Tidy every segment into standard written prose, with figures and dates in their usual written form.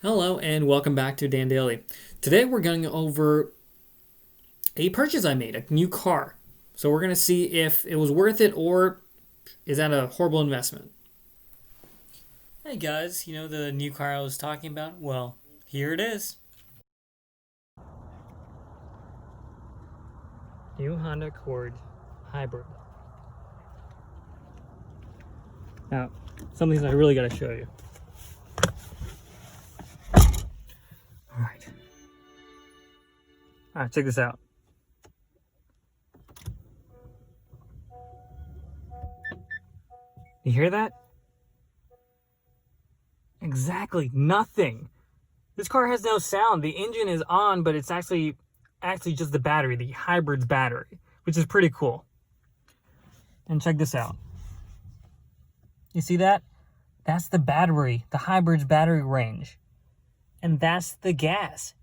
Hello and welcome back to Dan Daily. Today we're going over a purchase I made, a new car. So we're going to see if it was worth it or is that a horrible investment. Hey guys, you know the new car I was talking about? Well, here it is. New Honda Accord Hybrid. Now, some things I really got to show you. All right, check this out. You hear that? Exactly, nothing. This car has no sound. The engine is on, but it's actually just the battery, the hybrid's battery, which is pretty cool. And check this out. You see that? That's the battery, the hybrid's battery range. And that's the gas.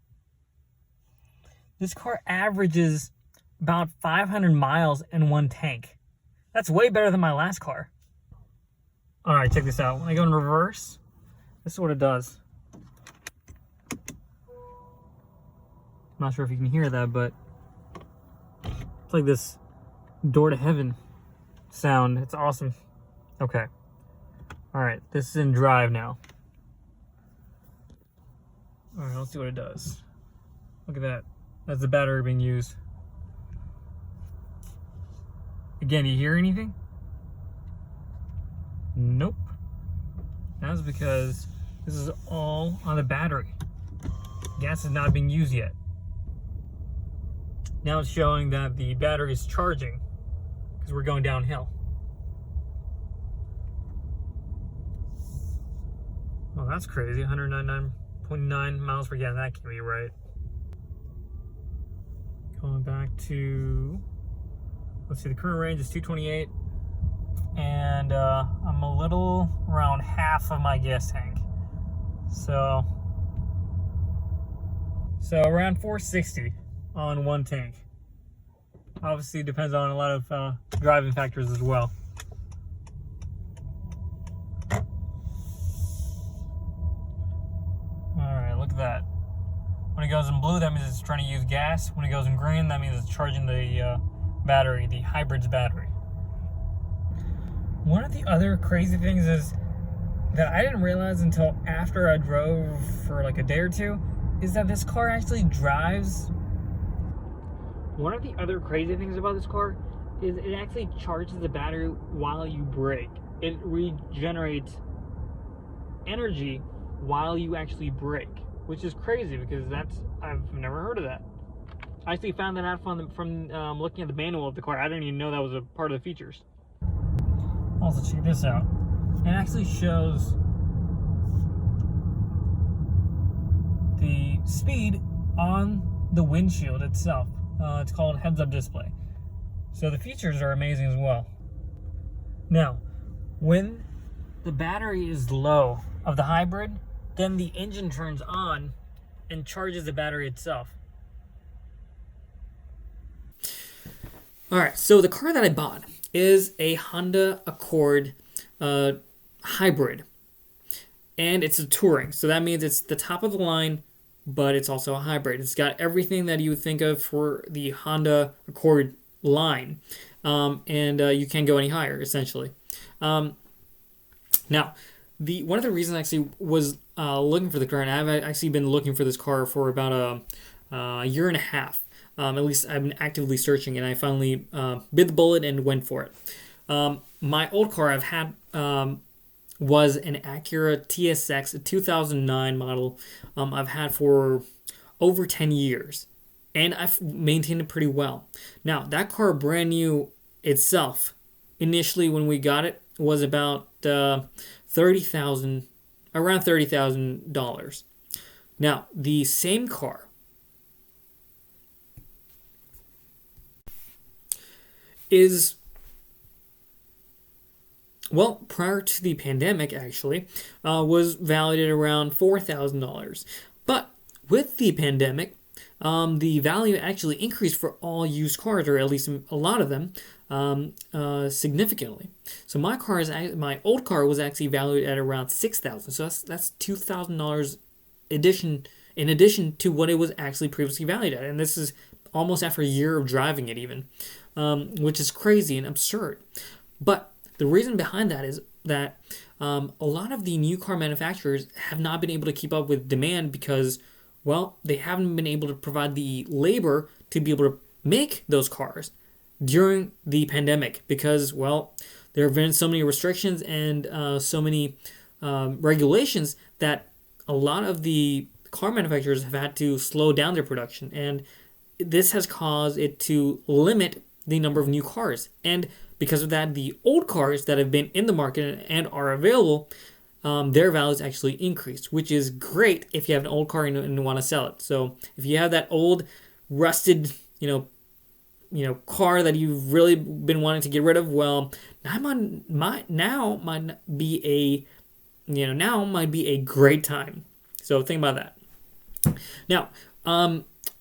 This car averages about 500 miles in one tank. That's way better than my last car. All right, check this out. When I go in reverse, this is what it does. I'm not sure if you can hear that, but it's like this door to heaven sound. It's awesome. Okay. All right, this is in drive now. All right, let's see what it does. Look at that. That's the battery being used. Again, you hear anything? Nope. That's because this is all on the battery. Gas is not being used yet. Now it's showing that the battery is charging because we're going downhill. Oh, that's crazy. 199.9 miles per gallon. That can't be right. Going back to, let's see, the current range is 228, and I'm a little around half of my gas tank. So around 460 on one tank. Obviously, it depends on a lot of driving factors as well. All right, look at that. When it goes in blue, that means it's trying to use gas. When it goes in green, that means it's charging the battery, the hybrid's battery. One of the other crazy things is that I didn't realize until after I drove for like a day or two, is that this car actually drives. One of the other crazy things about this car is it actually charges the battery while you brake. It regenerates energy while you actually brake, which is crazy because I've never heard of that. I actually found that out from looking at the manual of the car. I didn't even know that was a part of the features. Also, check this out. It actually shows the speed on the windshield itself. It's called heads-up display. So the features are amazing as well. Now, when the battery is low of the hybrid, then the engine turns on and charges the battery itself. All right, so the car that I bought is a Honda Accord hybrid, and it's a touring. So that means it's the top of the line, but it's also a hybrid. It's got everything that you would think of for the Honda Accord line, and you can't go any higher, essentially. Now, one of the reasons I actually was looking for the car, and I've actually been looking for this car for about a year and a half. At least I've been actively searching, and I finally bit the bullet and went for it. My old car I've had was an Acura TSX, a 2009 model. I've had for over 10 years, and I've maintained it pretty well. Now, that car, brand new itself, initially when we got it, was about around $30,000. Now, the same car is, well, prior to the pandemic, actually, was valued at around $4,000. But with the pandemic, the value actually increased for all used cars, or at least a lot of them, significantly. So my old car was actually valued at around $6,000. So that's $2,000 in addition to what it was actually previously valued at. And this is almost after a year of driving it even, which is crazy and absurd. But the reason behind that is that a lot of the new car manufacturers have not been able to keep up with demand because, well, they haven't been able to provide the labor to be able to make those cars during the pandemic because, well, there have been so many restrictions and so many regulations that a lot of the car manufacturers have had to slow down their production. And this has caused it to limit the number of new cars. And because of that, the old cars that have been in the market and are available, their values actually increased, which is great if you have an old car and want to sell it. So if you have that old, rusted, car that you've really been wanting to get rid of, well, now might be a great time. So think about that. Now,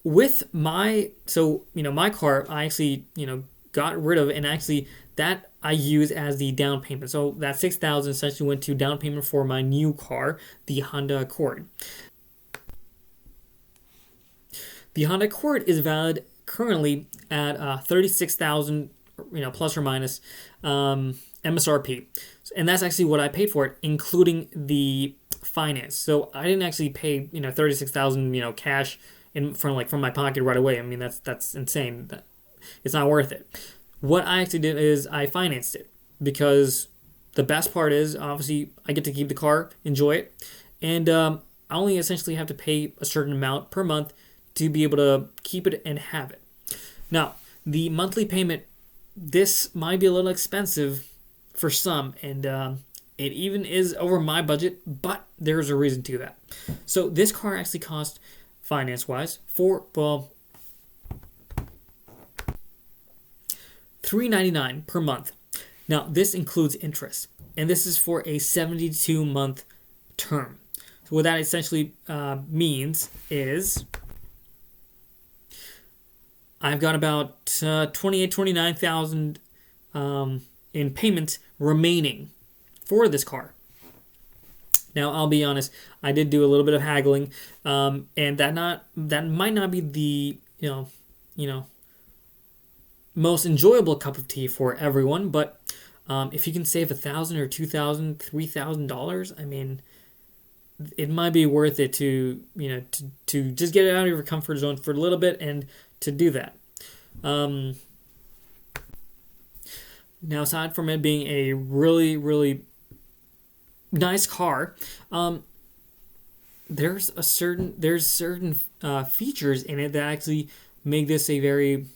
with my car, I actually got rid of, and actually that I use as the down payment. So that $6,000 essentially went to down payment for my new car, the Honda Accord. The Honda Accord is valid currently at $36,000, plus or minus MSRP, and that's actually what I paid for it, including the finance. So I didn't actually pay $36,000 cash from my pocket right away. I mean that's insane. It's not worth it. What I actually did is I financed it because the best part is obviously I get to keep the car, enjoy it, and I only essentially have to pay a certain amount per month to be able to keep it and have it. Now, the monthly payment, this might be a little expensive for some, and it even is over my budget, but there's a reason to that. So this car actually cost, finance-wise, $399 per month. Now, this includes interest, and this is for a 72-month term. So what that essentially means is I've got about $29,000 in payments remaining for this car. Now, I'll be honest, I did do a little bit of haggling, and that might not be the most enjoyable cup of tea for everyone, but if you can save $1,000 or $2,000, $3,000, I mean, it might be worth it to just get it out of your comfort zone for a little bit and to do that. Now, aside from it being a really, really nice car, there's certain features in it that actually make this a very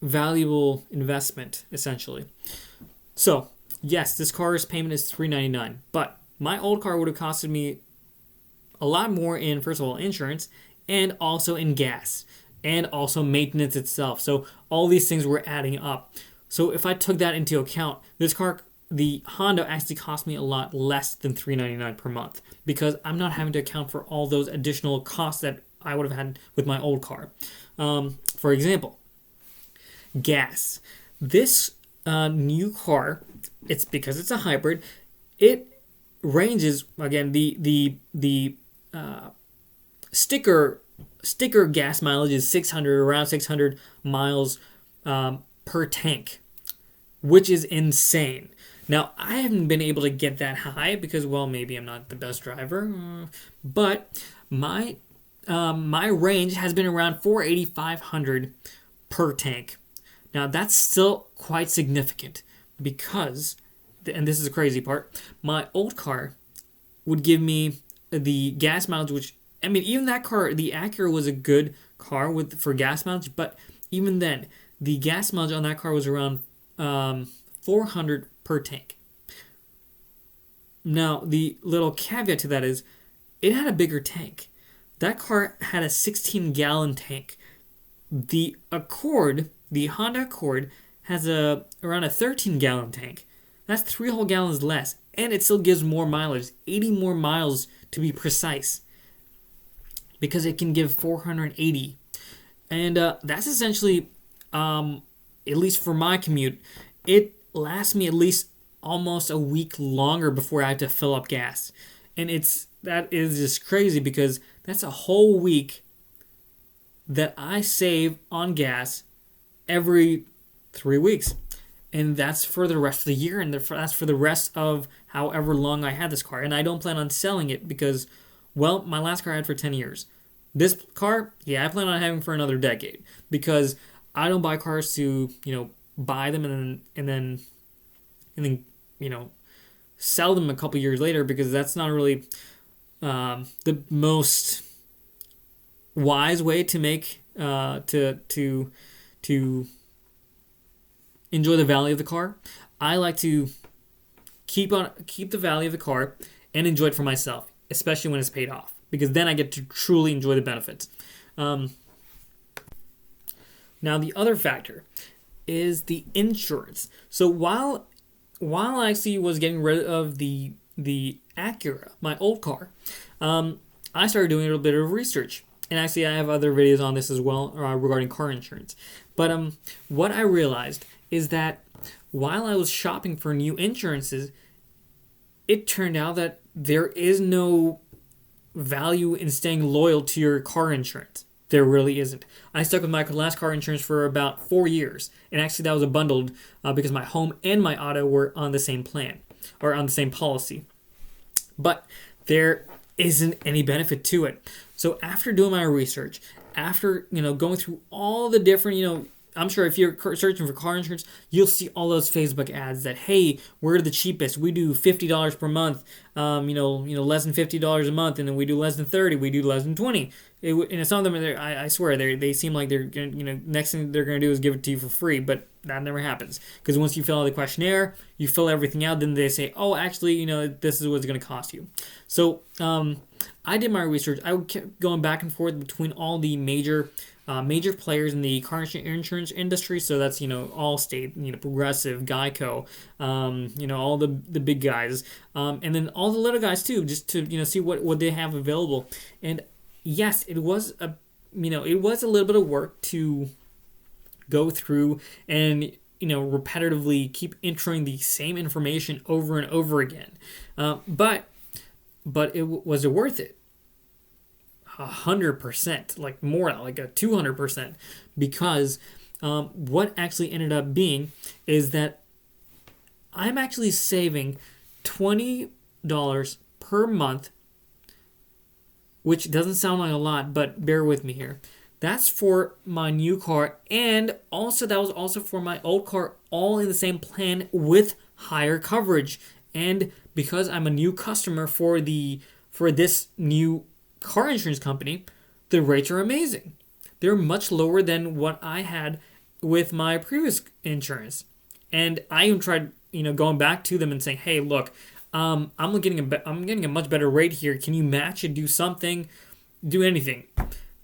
valuable investment, essentially. So, yes, this car's payment is $399, but my old car would have costed me a lot more in, first of all, insurance, and also in gas, and also maintenance itself. So all these things were adding up. So if I took that into account, this car, the Honda, actually cost me a lot less than $399 per month because I'm not having to account for all those additional costs that I would have had with my old car. For example, gas. This new car, it's because it's a hybrid. It ranges, again, the sticker gas mileage is around 600 miles per tank, which is insane. Now, I haven't been able to get that high because, well, maybe I'm not the best driver, but my range has been around 4,500 per tank. Now, that's still quite significant because, and this is the crazy part, my old car would give me the gas mileage, which, I mean, even that car, the Acura, was a good car for gas mileage, but even then, the gas mileage on that car was around 400 per tank. Now, the little caveat to that is it had a bigger tank. That car had a 16-gallon tank. The Honda Accord, has around a 13-gallon tank. That's 3 whole gallons less, and it still gives more mileage, 80 more miles to be precise, because it can give 480. And that's essentially, at least for my commute, it lasts me at least almost a week longer before I have to fill up gas. And that is just crazy because that's a whole week that I save on gas every 3 weeks. And that's for the rest of the year, and that's for the rest of however long I had this car. And I don't plan on selling it because, well, my last car I had for 10 years. This car, yeah, I plan on having for another decade because I don't buy cars to, buy them and then sell them a couple years later, because that's not really the most wise way to make to enjoy the value of the car. I like to keep the value of the car and enjoy it for myself, especially when it's paid off, because then I get to truly enjoy the benefits. Now the other factor is the insurance. So while I actually was getting rid of the Acura, my old car, I started doing a little bit of research. And actually, I have other videos on this as well regarding car insurance. But what I realized is that while I was shopping for new insurances, it turned out that there is no value in staying loyal to your car insurance. There really isn't. I stuck with my last car insurance for about 4 years. And actually, that was a bundled because my home and my auto were on the same plan or on the same policy. But there isn't any benefit to it. So after doing my research, after going through all the different, I'm sure if you're searching for car insurance, you'll see all those Facebook ads that, hey, we're the cheapest. We do $50 per month, less than $50 a month, and then we do less than 30, we do less than 20. And some of them, I swear, they seem like they're next thing they're gonna do is give it to you for free, but that never happens, because once you fill out the questionnaire, you fill everything out, then they say, oh, actually, this is what it's gonna cost you. So I did my research. I kept going back and forth between all the major players in the car insurance industry. So that's Allstate, Progressive, Geico, all the big guys, and then all the little guys too, just to see what they have available. And yes, it was a little bit of work to go through and repetitively keep entering the same information over and over again, but was it worth it? 100%, like more like a 200%, because what actually ended up being is that I'm actually saving $20 per month, which doesn't sound like a lot, but bear with me here. That's for my new car, and also that was also for my old car, all in the same plan with higher coverage. And because I'm a new customer for this new car insurance company, the rates are amazing. They're much lower than what I had with my previous insurance. And I even tried, going back to them and saying, "Hey, look, I'm getting a much better rate here. Can you match it? Do something, do anything?"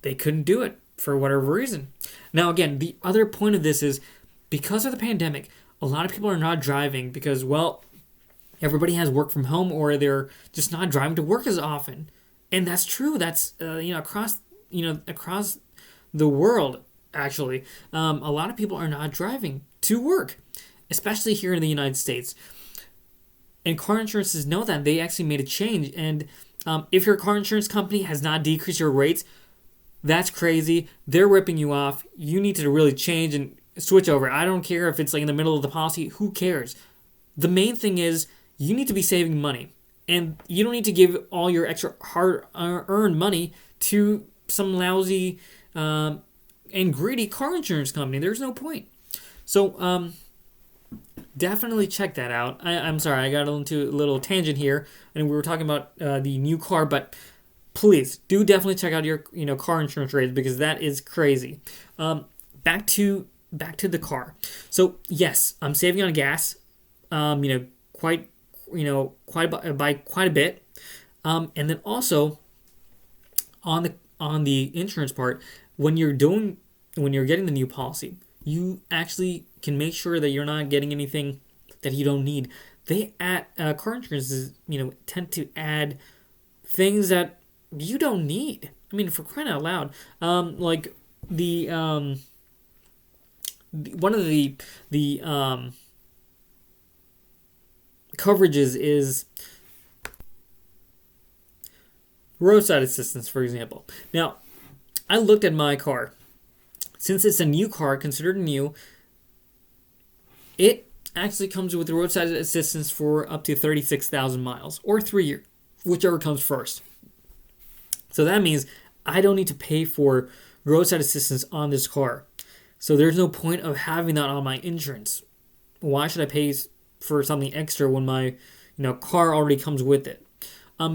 They couldn't do it for whatever reason. Now, again, the other point of this is because of the pandemic, a lot of people are not driving because, well, everybody has work from home, or they're just not driving to work as often. And that's true. That's across the world. Actually, a lot of people are not driving to work, especially here in the United States. And car insurances know that. They actually made a change. And if your car insurance company has not decreased your rates, that's crazy. They're ripping you off. You need to really change and switch over. I don't care if it's like in the middle of the policy. Who cares? The main thing is you need to be saving money. And you don't need to give all your extra hard-earned money to some lousy and greedy car insurance company. There's no point. So definitely check that out. I'm sorry, I got into a little tangent here, and we were talking about the new car, but please do definitely check out your car insurance rates, because that is crazy. Back to the car. So yes, I'm saving on gas. Quite a bit, and then also on the insurance part, when you're getting the new policy, you actually can make sure that you're not getting anything that you don't need. They car insurances tend to add things that you don't need. I mean, for crying out loud, like the one of the coverages is Roadside assistance, for example. Now, I looked at my car. Since it's a new car, considered new, it actually comes with roadside assistance for up to 36,000 miles or 3 years, whichever comes first. So that means I don't need to pay for roadside assistance on this car. So there's no point of having that on my insurance. Why should I pay for something extra when my car already comes with it?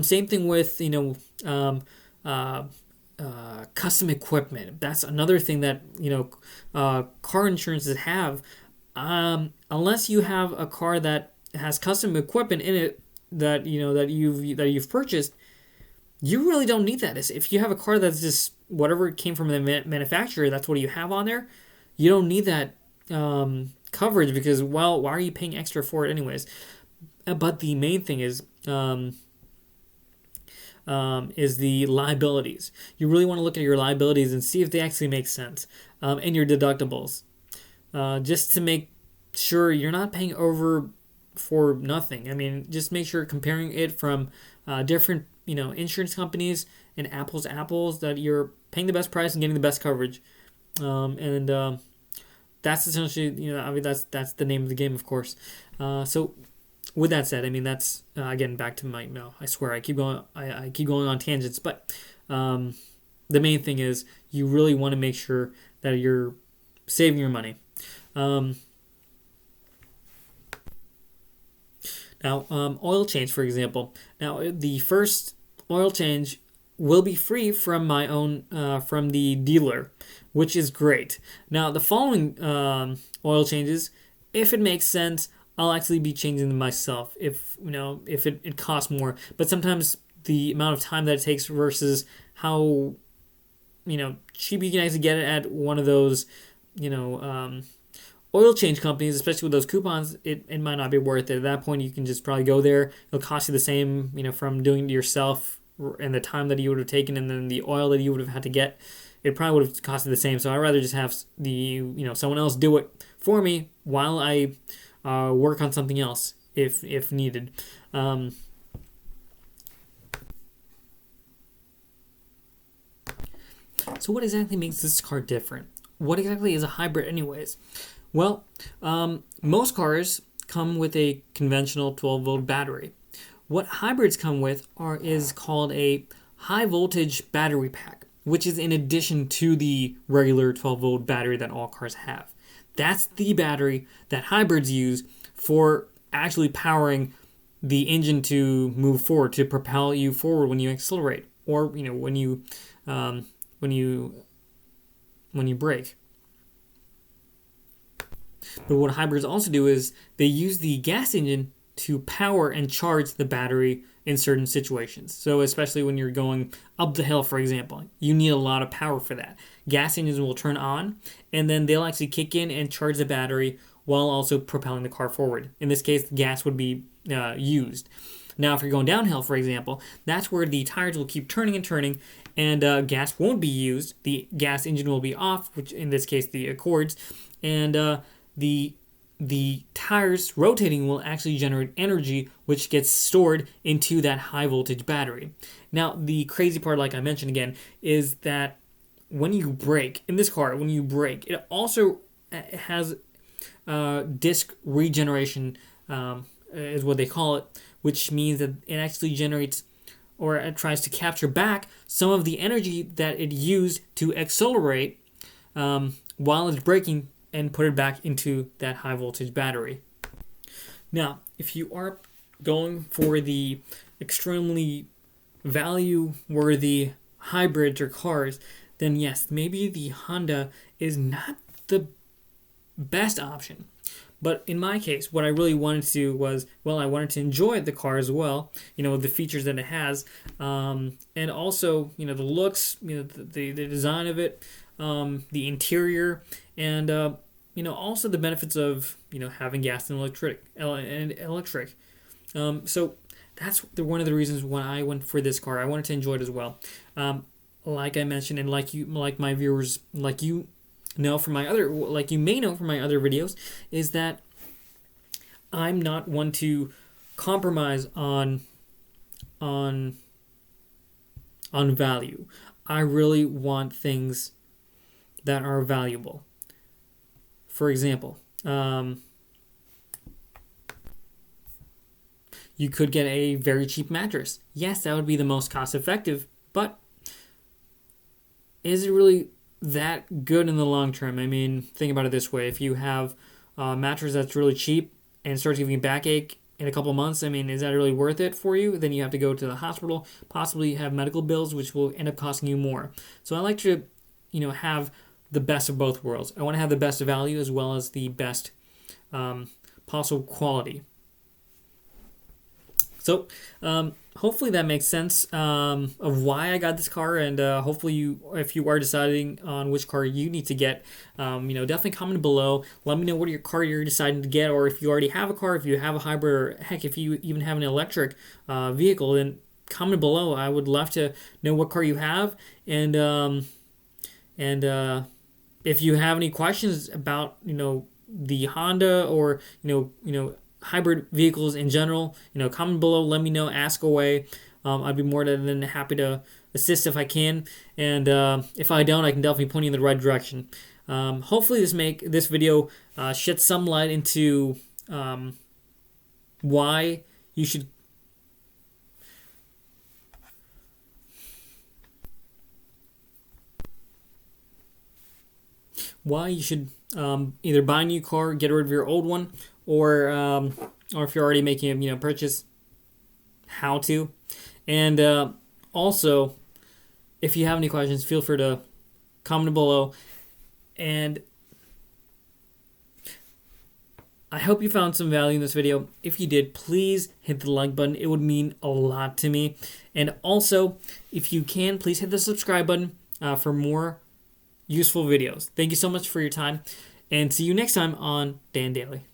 Same thing with custom equipment. That's another thing that car insurances have. Unless you have a car that has custom equipment in it that you've purchased, you really don't need that. If you have a car that's just whatever came from the manufacturer, that's what you have on there. You don't need that coverage because, well, why are you paying extra for it anyways? But the main thing is the liabilities. You really want to look at your liabilities and see if they actually make sense, and your deductibles, just to make sure you're not paying over for nothing. I mean, just make sure comparing it from different insurance companies and apples to apples, that you're paying the best price and getting the best coverage, and that's essentially I mean that's the name of the game, of course. So with that said, I mean that's again back to my I swear I keep going on tangents, but the main thing is you really want to make sure that you're saving your money. Now, oil change, for example. Now, the first oil change will be free from my own from the dealer, which is great. Now, the following oil changes, if it makes sense, I'll actually be changing them myself. If it costs more, but sometimes the amount of time that it takes versus how cheap you can actually get it at one of those oil change companies, especially with those coupons, it might not be worth it. At that point, you can just probably go there. It'll cost you the same, from doing it yourself and the time that you would have taken, and then the oil that you would have had to get. It probably would have costed the same. So I'd rather just have someone else do it for me while I work on something else if needed. So what exactly makes this car different? What exactly is a hybrid anyways? Well, most cars come with a conventional 12-volt battery. What hybrids come with is called a high-voltage battery pack, which is in addition to the regular 12-volt battery that all cars have. That's the battery that hybrids use for actually powering the engine to move forward, to propel you forward when you accelerate, or when you brake. But what hybrids also do is they use the gas engine to power and charge the battery in certain situations. So especially when you're going up the hill, for example, you need a lot of power for that. Gas engines will turn on, and then they'll actually kick in and charge the battery while also propelling the car forward. In this case, gas would be used. Now, if you're going downhill, for example, that's where the tires will keep turning and turning, and gas won't be used. The gas engine will be off, which in this case, the Accords, and the tires rotating will actually generate energy, which gets stored into that high voltage battery. Now, the crazy part, like I mentioned again, is that when you brake, in this car, when you brake, it also has disc regeneration, is what they call it, which means that it actually generates, or it tries to capture back some of the energy that it used to accelerate while it's braking, and put it back into that high voltage battery. Now, if you are going for the extremely value-worthy hybrids or cars, then yes, maybe the Honda is not the best option. But in my case, what I really wanted to do was, well, I wanted to enjoy the car as well, the features that it has, and also, the looks, the design of it, the interior, and also the benefits of having gas and electric. So that's one of the reasons why I went for this car. I wanted to enjoy it as well. Like I mentioned, and like my viewers, like you may know from my other videos, is that I'm not one to compromise on on value. I really want things that are valuable. For example, you could get a very cheap mattress. Yes, that would be the most cost effective, but is it really that good in the long term? I mean, think about it this way. If you have a mattress that's really cheap and starts giving you backache in a couple months, I mean, is that really worth it for you? Then you have to go to the hospital, possibly have medical bills, which will end up costing you more. So I like to, have the best of both worlds. I want to have the best value as well as the best possible quality. So hopefully that makes sense of why I got this car, and hopefully if you are deciding on which car you need to get, definitely comment below. Let me know what your car you're deciding to get, or if you already have a car, if you have a hybrid, or heck, if you even have an electric vehicle, then comment below. I would love to know what car you have, and if you have any questions about the Honda or hybrid vehicles in general, comment below, let me know, ask away. I'd be more than happy to assist if I can, and if I don't, I can definitely point you in the right direction. Hopefully this video shed some light into why you should either buy a new car, get rid of your old one, or if you're already making a purchase, how to. And also, if you have any questions, feel free to comment below. And I hope you found some value in this video. If you did, please hit the like button. It would mean a lot to me. And also, if you can, please hit the subscribe button for more useful videos. Thank you so much for your time, and see you next time on Dan Daily.